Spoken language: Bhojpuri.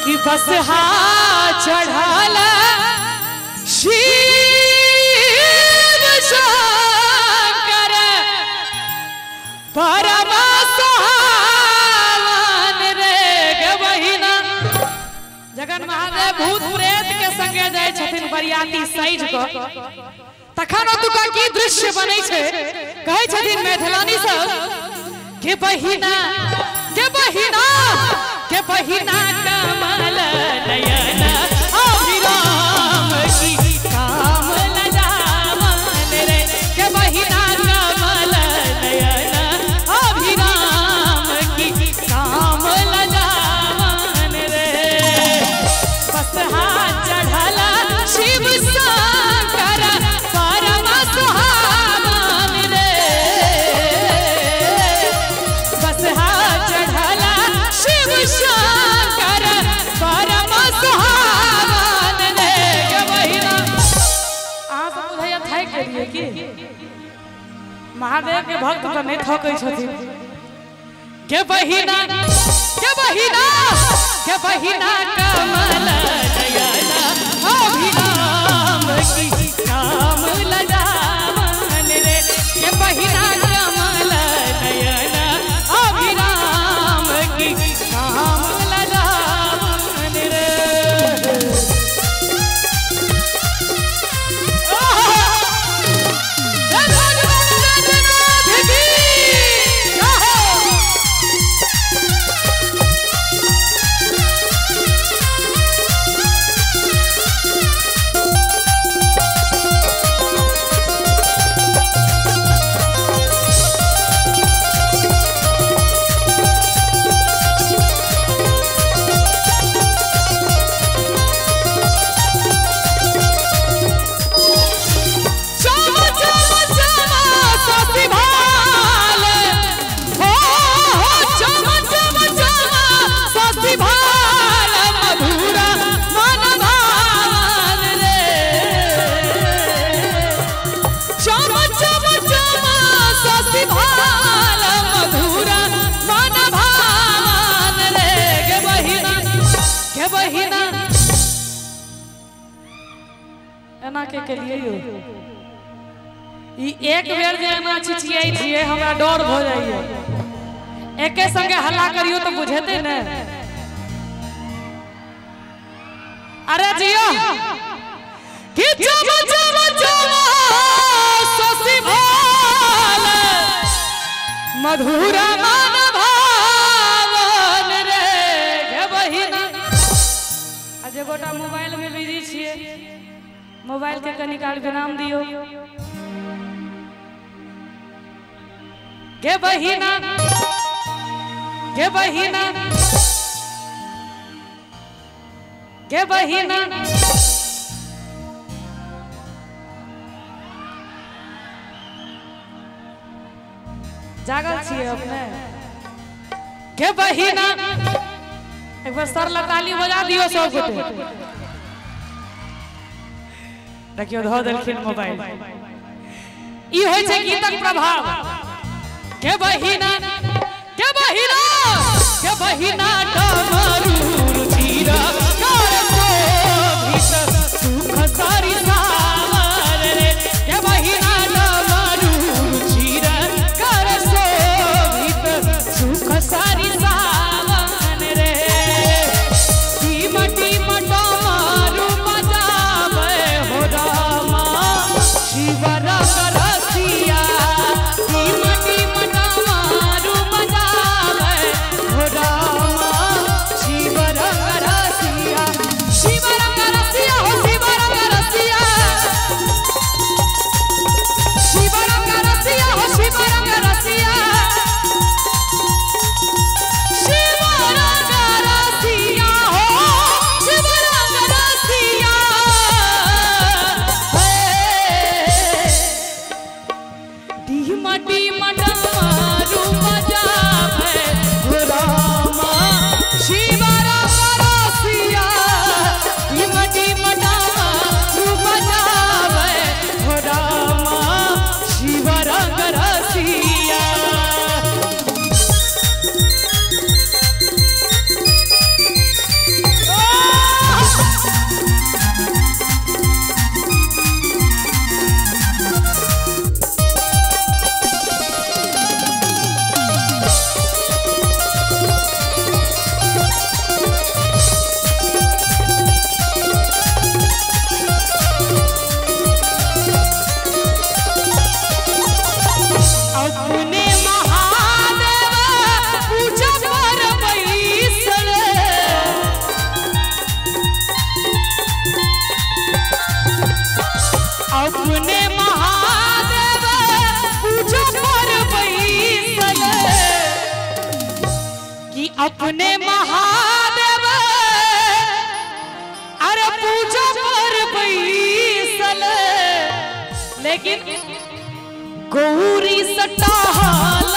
कि बस हाथ चढ़ाला शिव शंकर परम सुहावन रे गवहिना। जगन महादेव भूत प्रेत के संगे जाय छथिन बरियाती सैज को तखन ओतुका की दृश्य बनै छै कहै छथिन मैथिलानी सब के बहिना के बहिना के बहिना कमल नयन अभिराम की काम लजावन रे के बहिना कमल नयन अभिराम की काम लजावन रे। बस हाथ चढ़ला शिव शंकर परम सुहावन रे। बस हाथ चढ़ला शिव शंकर परम सुहावन रे गवहिना। अहाँ सब बुझाइया थाकि गेलियै कि महादेव के भक्त पर नहीं थकै छथिन। के बहिना के बहिना के बहिना कमल नयन अभिराम की काम लजावन रे। के बहिना कमल नयन अभिराम की काम लजावन रे। के लिए एक बेर जे एना चिचियाई छिए हमरा डर भ जाइए। एके संगे हल्ला करियो तो बुझेते ने। अरे जियो कि जब जब जब ससी भाल मधुर मन भावन रे गे बहिना। आज गोटा मोबाइल में बिजी छिए मोबाइल के कनी काल विराम दियो। के बहिना के बहिना के बहिना जागल छिए अपने। के बहिना एक बार सर लताली बजा दियो सब गोटे। देखियो धो देलखिन मोबाइल। ई होय छै गीतक प्रभाव। के बहिना के बहिना के बहिना डमरू रुचिरा कर शोभित सुख सारी सावर रे। के बहिना डमरू रुचिरा कर शोभित सुख सारी सावन रे। टीम टीम डमरू बजावे हो रामा शिव रंग रसिया। टीम टीम डमरू बजावे हो रामा अपने महादेव अरे पूजा पर बैसल लेकिन गौरी सटाल